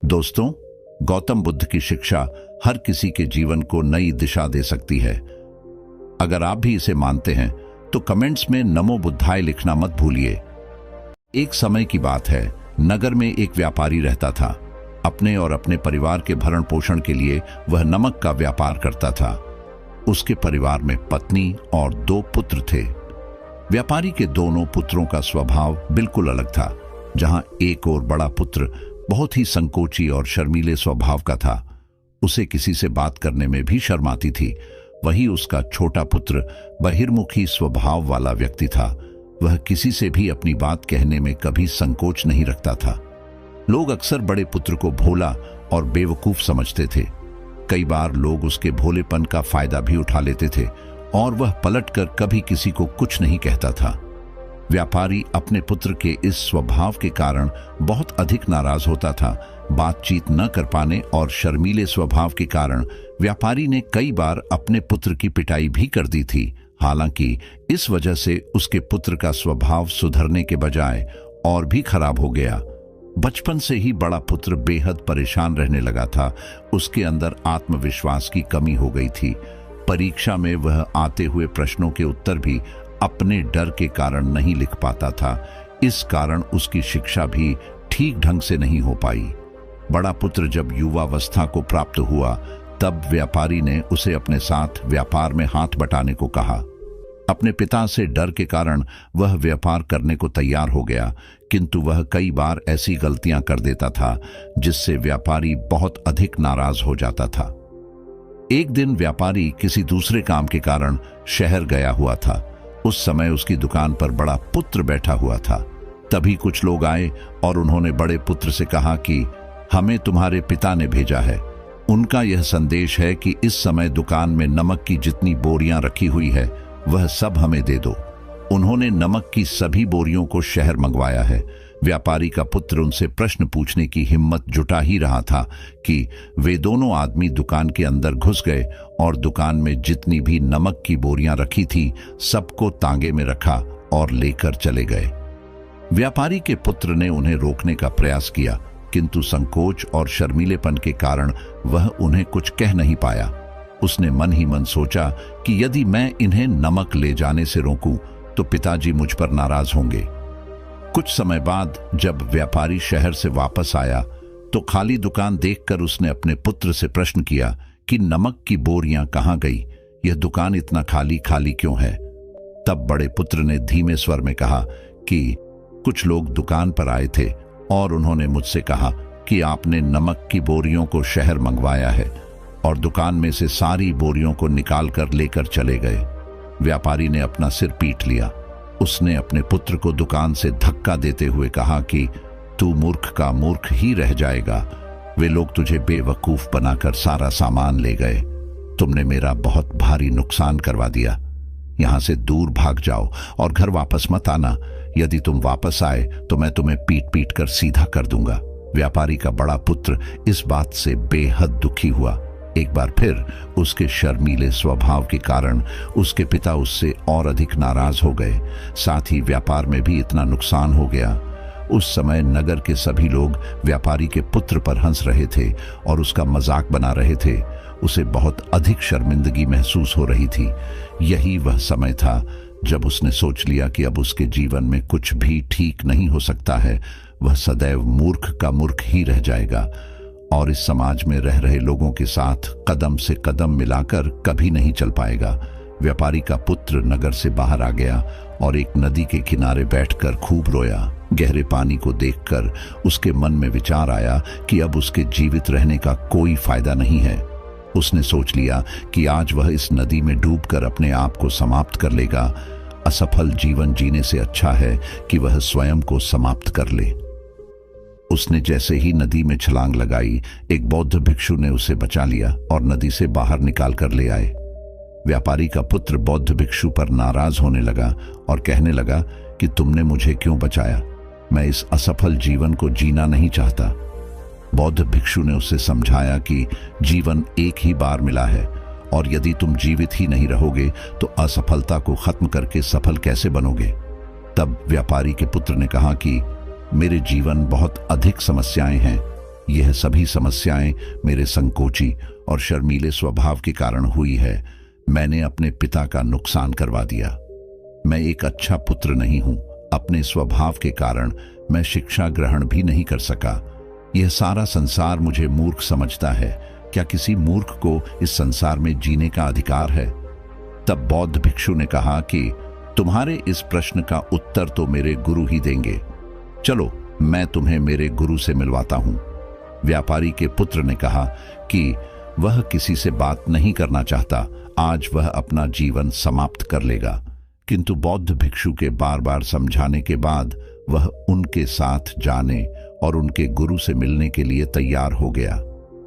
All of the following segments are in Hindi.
दोस्तों, गौतम बुद्ध की शिक्षा हर किसी के जीवन को नई दिशा दे सकती है। अगर आप भी इसे मानते हैं तो कमेंट्स में नमो बुद्धाय लिखना मत भूलिए। एक समय की बात है, नगर में एक व्यापारी रहता था। अपने और अपने परिवार के भरण पोषण के लिए वह नमक का व्यापार करता था। उसके परिवार में पत्नी और 2 पुत्र थे। व्यापारी के दोनों पुत्रों का स्वभाव बिल्कुल अलग था। जहां एक और बड़ा पुत्र बहुत ही संकोची और शर्मीले स्वभाव का था, उसे किसी से बात करने में भी शर्म आती थी। वहीं उसका छोटा पुत्र बहिर्मुखी स्वभाव वाला व्यक्ति था। वह किसी से भी अपनी बात कहने में कभी संकोच नहीं रखता था। लोग अक्सर बड़े पुत्र को भोला और बेवकूफ समझते थे। कई बार लोग उसके भोलेपन का फायदा भी उठा लेते थे और वह पलटकर कभी किसी को कुछ नहीं कहता था। व्यापारी अपने पुत्र के इस स्वभाव के कारण बहुत अधिक नाराज होता था। बातचीत न कर पाने और शर्मीले स्वभाव के कारण व्यापारी ने कई बार अपने पुत्र की पिटाई भी कर दी थी। हालांकि इस वजह से उसके पुत्र का स्वभाव सुधरने के बजाय और भी खराब हो गया। बचपन से ही बड़ा पुत्र बेहद परेशान रहने लगा था। उसके अंदर आत्मविश्वास की कमी हो गई थी। परीक्षा में वह आते हुए प्रश्नों के उत्तर भी अपने डर के कारण नहीं लिख पाता था। इस कारण उसकी शिक्षा भी ठीक ढंग से नहीं हो पाई। बड़ा पुत्र जब युवावस्था को प्राप्त हुआ, तब व्यापारी ने उसे अपने साथ व्यापार में हाथ बटाने को कहा। अपने पिता से डर के कारण वह व्यापार करने को तैयार हो गया, किंतु वह कई बार ऐसी गलतियां कर देता था जिससे व्यापारी बहुत अधिक नाराज हो जाता था। एक दिन व्यापारी किसी दूसरे काम के कारण शहर गया हुआ था। उस समय उसकी दुकान पर बड़ा पुत्र बैठा हुआ था। तभी कुछ लोग आए और उन्होंने बड़े पुत्र से कहा कि हमें तुम्हारे पिता ने भेजा है। उनका यह संदेश है कि इस समय दुकान में नमक की जितनी बोरियां रखी हुई है वह सब हमें दे दो। उन्होंने नमक की सभी बोरियों को शहर मंगवाया है। व्यापारी का पुत्र उनसे प्रश्न पूछने की हिम्मत जुटा ही रहा था कि वे दोनों आदमी दुकान के अंदर घुस गए और दुकान में जितनी भी नमक की बोरियां रखी थी सबको तांगे में रखा और लेकर चले गए। व्यापारी के पुत्र ने उन्हें रोकने का प्रयास किया, किंतु संकोच और शर्मीलेपन के कारण वह उन्हें कुछ कह नहीं पाया। उसने मन ही मन सोचा कि यदि मैं इन्हें नमक ले जाने से रोकूं तो पिताजी मुझ पर नाराज होंगे। कुछ समय बाद जब व्यापारी शहर से वापस आया तो खाली दुकान देखकर उसने अपने पुत्र से प्रश्न किया कि नमक की बोरियां कहां गई? यह दुकान इतना खाली खाली क्यों है? तब बड़े पुत्र ने धीमे स्वर में कहा कि कुछ लोग दुकान पर आए थे और उन्होंने मुझसे कहा कि आपने नमक की बोरियों को शहर मंगवाया है, और दुकान में से सारी बोरियों को निकाल कर लेकर चले गए। व्यापारी ने अपना सिर पीट लिया। उसने अपने पुत्र को दुकान से धक्का देते हुए कहा कि तू मूर्ख का मूर्ख ही रह जाएगा। वे लोग तुझे बेवकूफ बनाकर सारा सामान ले गए। तुमने मेरा बहुत भारी नुकसान करवा दिया। यहां से दूर भाग जाओ और घर वापस मत आना। यदि तुम वापस आए तो मैं तुम्हें पीट पीट कर सीधा कर दूंगा। व्यापारी का बड़ा पुत्र इस बात से बेहद दुखी हुआ। एक बार फिर उसके शर्मीले स्वभाव के कारण उसके पिता उससे और अधिक नाराज हो गए। साथ ही व्यापार में भी इतना नुकसान हो गया। उस समय नगर के सभी लोग व्यापारी के पुत्र पर हंस रहे थे और उसका मजाक बना रहे थे। उसे बहुत अधिक शर्मिंदगी महसूस हो रही थी। यही वह समय था जब उसने सोच लिया कि अब उसके जीवन में कुछ भी ठीक नहीं हो सकता है। वह सदैव मूर्ख का मूर्ख ही रह जाएगा और इस समाज में रह रहे लोगों के साथ कदम से कदम मिलाकर कभी नहीं चल पाएगा। व्यापारी का पुत्र नगर से बाहर आ गया और एक नदी के किनारे बैठकर खूब रोया। गहरे पानी को देखकर उसके मन में विचार आया कि अब उसके जीवित रहने का कोई फायदा नहीं है। उसने सोच लिया कि आज वह इस नदी में डूबकर अपने आप को समाप्त कर लेगा। असफल जीवन जीने से अच्छा है कि वह स्वयं को समाप्त कर ले। उसने जैसे ही नदी में छलांग लगाई, एक बौद्ध भिक्षु ने उसे बचा लिया और नदी से बाहर निकाल कर ले आए। व्यापारी का पुत्र बौद्ध भिक्षु पर नाराज होने लगा और कहने लगा कि तुमने मुझे क्यों बचाया? मैं इस असफल जीवन को जीना नहीं चाहता। बौद्ध भिक्षु ने उसे समझाया कि जीवन एक ही बार मिला है और यदि तुम जीवित ही नहीं रहोगे तो असफलता को खत्म करके सफल कैसे बनोगे? तब व्यापारी के पुत्र ने कहा कि मेरे जीवन बहुत अधिक समस्याएं हैं। यह सभी समस्याएं मेरे संकोची और शर्मीले स्वभाव के कारण हुई है। मैंने अपने पिता का नुकसान करवा दिया। मैं एक अच्छा पुत्र नहीं हूं। अपने स्वभाव के कारण मैं शिक्षा ग्रहण भी नहीं कर सका। यह सारा संसार मुझे मूर्ख समझता है। क्या किसी मूर्ख को इस संसार में जीने का अधिकार है? तब बौद्ध भिक्षु ने कहा कि तुम्हारे इस प्रश्न का उत्तर तो मेरे गुरु ही देंगे। चलो, मैं तुम्हें मेरे गुरु से मिलवाता हूं। व्यापारी के पुत्र ने कहा कि वह किसी से बात नहीं करना चाहता। आज वह अपना जीवन समाप्त कर लेगा। किंतु बौद्ध भिक्षु के बार बार समझाने के बाद वह उनके साथ जाने और उनके गुरु से मिलने के लिए तैयार हो गया।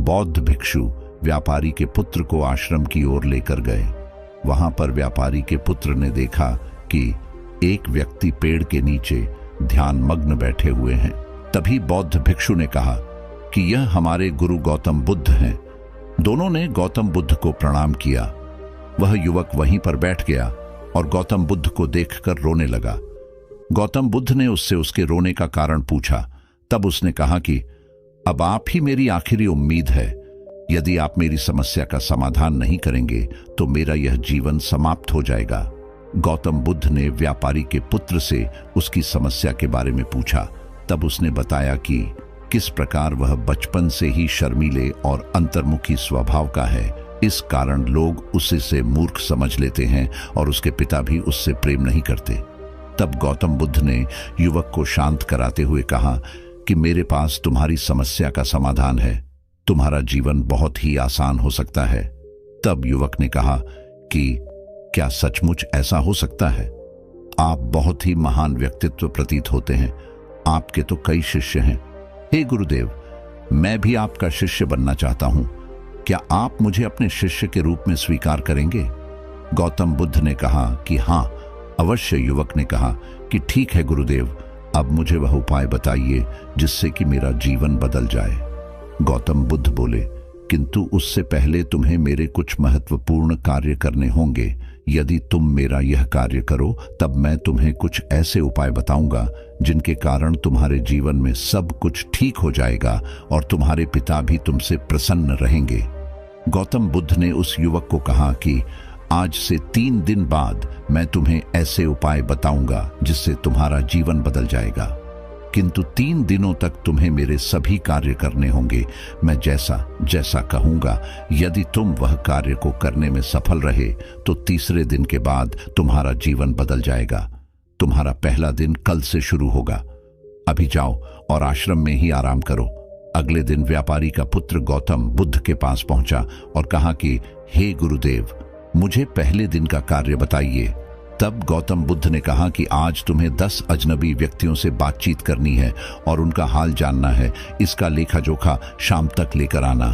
बौद्ध भिक्षु व्यापारी के पुत्र को आश्रम की ओर लेकर गए। वहां पर व्यापारी के पुत्र ने देखा कि एक व्यक्ति पेड़ के नीचे ध्यान मग्न बैठे हुए हैं। तभी बौद्ध भिक्षु ने कहा कि यह हमारे गुरु गौतम बुद्ध हैं। दोनों ने गौतम बुद्ध को प्रणाम किया। वह युवक वहीं पर बैठ गया और गौतम बुद्ध को देखकर रोने लगा। गौतम बुद्ध ने उससे उसके रोने का कारण पूछा। तब उसने कहा कि अब आप ही मेरी आखिरी उम्मीद है। यदि आप मेरी समस्या का समाधान नहीं करेंगे तो मेरा यह जीवन समाप्त हो जाएगा। गौतम बुद्ध ने व्यापारी के पुत्र से उसकी समस्या के बारे में पूछा। तब उसने बताया कि किस प्रकार वह बचपन से ही शर्मीले और अंतर्मुखी स्वभाव का है। इस कारण लोग उसे मूर्ख समझ लेते हैं और उसके पिता भी उससे प्रेम नहीं करते। तब गौतम बुद्ध ने युवक को शांत कराते हुए कहा कि मेरे पास तुम्हारी समस्या का समाधान है। तुम्हारा जीवन बहुत ही आसान हो सकता है। तब युवक ने कहा कि क्या सचमुच ऐसा हो सकता है? आप बहुत ही महान व्यक्तित्व प्रतीत होते हैं। आपके तो कई शिष्य हैं। हे गुरुदेव, मैं भी आपका शिष्य बनना चाहता हूं। क्या आप मुझे अपने शिष्य के रूप में स्वीकार करेंगे? गौतम बुद्ध ने कहा कि हाँ, अवश्य। युवक ने कहा कि ठीक है गुरुदेव, अब मुझे वह उपाय बताइए जिससे कि मेरा जीवन बदल जाए। गौतम बुद्ध बोले, किंतु उससे पहले तुम्हें मेरे कुछ महत्वपूर्ण कार्य करने होंगे। यदि तुम मेरा यह कार्य करो तब मैं तुम्हें कुछ ऐसे उपाय बताऊंगा जिनके कारण तुम्हारे जीवन में सब कुछ ठीक हो जाएगा और तुम्हारे पिता भी तुमसे प्रसन्न रहेंगे। गौतम बुद्ध ने उस युवक को कहा कि आज से 3 दिन बाद मैं तुम्हें ऐसे उपाय बताऊंगा जिससे तुम्हारा जीवन बदल जाएगा। किंतु 3 दिनों तक तुम्हें मेरे सभी कार्य करने होंगे। मैं जैसा जैसा कहूंगा, यदि तुम वह कार्य को करने में सफल रहे तो तीसरे दिन के बाद तुम्हारा जीवन बदल जाएगा। तुम्हारा पहला दिन कल से शुरू होगा। अभी जाओ और आश्रम में ही आराम करो। अगले दिन व्यापारी का पुत्र गौतम बुद्ध के पास पहुंचा और कहा कि हे गुरुदेव, मुझे पहले दिन का कार्य बताइए। तब गौतम बुद्ध ने कहा कि आज तुम्हें 10 अजनबी व्यक्तियों से बातचीत करनी है और उनका हाल जानना है। इसका लेखा जोखा शाम तक लेकर आना।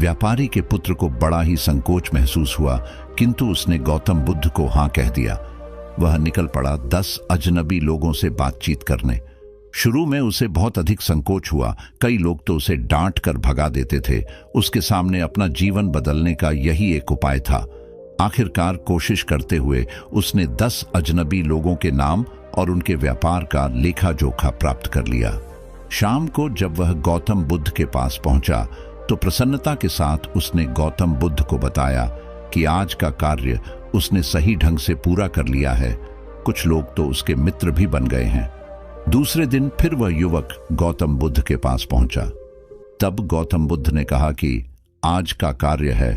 व्यापारी के पुत्र को बड़ा ही संकोच महसूस हुआ, किंतु उसने गौतम बुद्ध को हाँ कह दिया। वह निकल पड़ा 10 अजनबी लोगों से बातचीत करने। शुरू में उसे बहुत अधिक संकोच हुआ। कई लोग तो उसे डांट कर भगा देते थे। उसके सामने अपना जीवन बदलने का यही एक उपाय था। आखिरकार कोशिश करते हुए उसने 10 अजनबी लोगों के नाम और उनके व्यापार का लेखा जोखा प्राप्त कर लिया। शाम को जब वह गौतम बुद्ध के पास पहुंचा तो प्रसन्नता के साथ उसने गौतम बुद्ध को बताया कि आज का कार्य उसने सही ढंग से पूरा कर लिया है। कुछ लोग तो उसके मित्र भी बन गए हैं। दूसरे दिन फिर वह युवक गौतम बुद्ध के पास पहुंचा। तब गौतम बुद्ध ने कहा कि आज का कार्य है,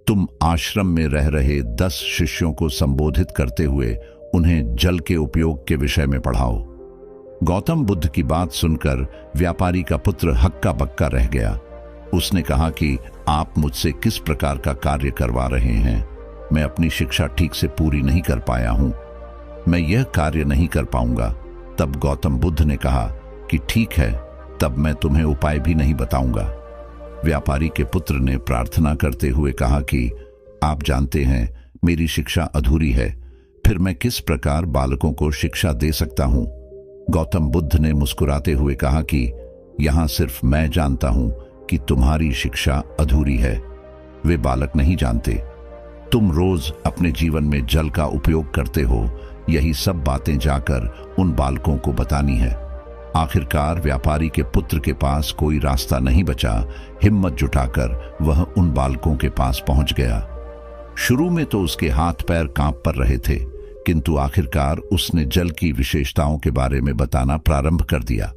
तुम आश्रम में रह रहे 10 शिष्यों को संबोधित करते हुए उन्हें जल के उपयोग के विषय में पढ़ाओ। गौतम बुद्ध की बात सुनकर व्यापारी का पुत्र हक्का बक्का रह गया। उसने कहा कि आप मुझसे किस प्रकार का कार्य करवा रहे हैं? मैं अपनी शिक्षा ठीक से पूरी नहीं कर पाया हूं। मैं यह कार्य नहीं कर पाऊंगा। तब गौतम बुद्ध ने कहा कि ठीक है, तब मैं तुम्हें उपाय भी नहीं बताऊंगा। व्यापारी के पुत्र ने प्रार्थना करते हुए कहा कि आप जानते हैं मेरी शिक्षा अधूरी है, फिर मैं किस प्रकार बालकों को शिक्षा दे सकता हूं? गौतम बुद्ध ने मुस्कुराते हुए कहा कि यहां सिर्फ मैं जानता हूं कि तुम्हारी शिक्षा अधूरी है, वे बालक नहीं जानते। तुम रोज अपने जीवन में जल का उपयोग करते हो, यही सब बातें जाकर उन बालकों को बतानी है। आखिरकार व्यापारी के पुत्र के पास कोई रास्ता नहीं बचा। हिम्मत जुटाकर वह उन बालकों के पास पहुंच गया। शुरू में तो उसके हाथ पैर कांप पर रहे थे, किंतु आखिरकार उसने जल की विशेषताओं के बारे में बताना प्रारंभ कर दिया।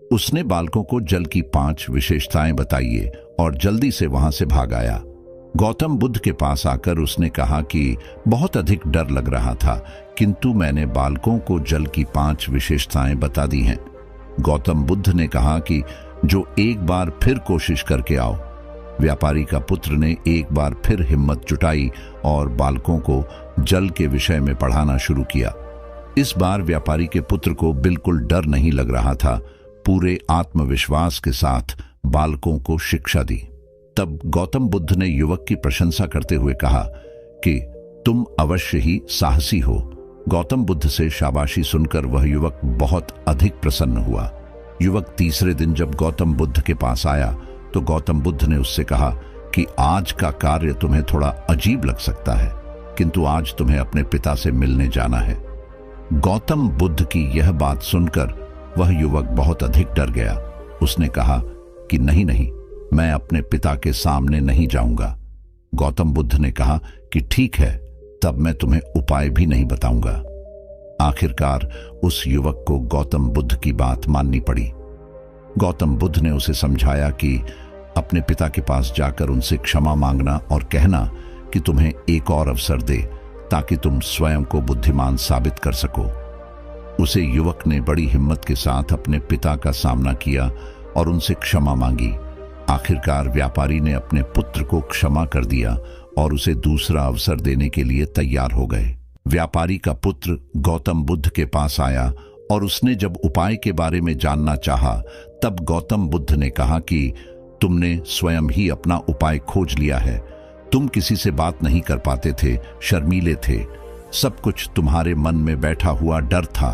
उसने बालकों को जल की 5 विशेषताएं बताई और जल्दी से वहां से भाग आया। गौतम बुद्ध के पास आकर उसने कहा कि बहुत अधिक डर लग रहा था, किंतु मैंने बालकों को जल की 5 विशेषताएं बता दी हैं। गौतम बुद्ध ने कहा कि जो एक बार फिर कोशिश करके आओ। व्यापारी का पुत्र ने एक बार फिर हिम्मत जुटाई और बालकों को जल के विषय में पढ़ाना शुरू किया। इस बार व्यापारी के पुत्र को बिल्कुल डर नहीं लग रहा था। पूरे आत्मविश्वास के साथ बालकों को शिक्षा दी। तब गौतम बुद्ध ने युवक की प्रशंसा करते हुए कहा कि तुम अवश्य ही साहसी हो। गौतम बुद्ध से शाबाशी सुनकर वह युवक बहुत अधिक प्रसन्न हुआ। युवक तीसरे दिन जब गौतम बुद्ध के पास आया तो गौतम बुद्ध ने उससे कहा कि आज का कार्य तुम्हें थोड़ा अजीब लग सकता है, किंतु आज तुम्हें अपने पिता से मिलने जाना है। गौतम बुद्ध की यह बात सुनकर वह युवक बहुत अधिक डर गया। उसने कहा कि नहीं नहीं, मैं अपने पिता के सामने नहीं जाऊंगा। गौतम बुद्ध ने कहा कि ठीक है, तब मैं तुम्हें उपाय भी नहीं बताऊंगा। आखिरकार उस युवक को गौतम बुद्ध की बात माननी पड़ी। गौतम बुद्ध ने उसे समझाया कि अपने पिता के पास जाकर उनसे क्षमा मांगना और कहना कि तुम्हें एक और अवसर दे ताकि तुम स्वयं को बुद्धिमान साबित कर सको। उसे युवक ने बड़ी हिम्मत के साथ अपने पिता का सामना किया और उनसे क्षमा मांगी। आखिरकार व्यापारी ने अपने पुत्र को क्षमा कर दिया और उसे दूसरा अवसर देने के लिए तैयार हो गए। व्यापारी का पुत्र गौतम बुद्ध के पास आया और उसने जब उपाय के बारे में जानना चाहा, तब गौतम बुद्ध ने कहा कि तुमने स्वयं ही अपना उपाय खोज लिया है। तुम किसी से बात नहीं कर पाते थे, शर्मीले थे। सब कुछ तुम्हारे मन में बैठा हुआ डर था।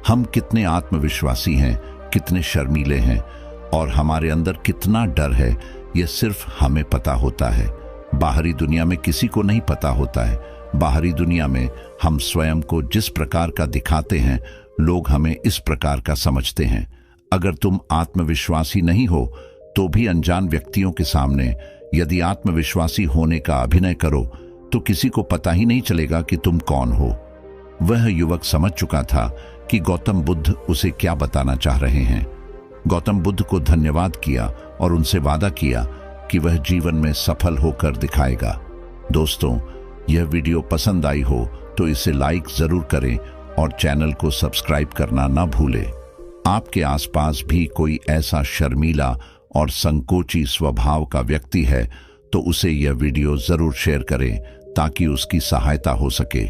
हम कितने आत्मविश्वासी हैं, कितने शर्मीले हैं और हमारे अंदर कितना डर है, यह सिर्फ हमें पता होता है। बाहरी दुनिया में किसी को नहीं पता होता है। बाहरी दुनिया में हम स्वयं को जिस प्रकार का दिखाते हैं, लोग हमें इस प्रकार का समझते हैं। अगर तुम आत्मविश्वासी नहीं हो तो भी अनजान व्यक्तियों के सामने यदि आत्मविश्वासी होने का अभिनय करो तो किसी को पता ही नहीं चलेगा कि तुम कौन हो। वह युवक समझ चुका था कि गौतम बुद्ध उसे क्या बताना चाह रहे हैं। गौतम बुद्ध को धन्यवाद किया और उनसे वादा किया कि वह जीवन में सफल होकर दिखाएगा। दोस्तों, यह वीडियो पसंद आई हो तो इसे लाइक जरूर करें और चैनल को सब्सक्राइब करना न भूलें। आपके आसपास भी कोई ऐसा शर्मीला और संकोची स्वभाव का व्यक्ति है तो उसे यह वीडियो जरूर शेयर करें ताकि उसकी सहायता हो सके।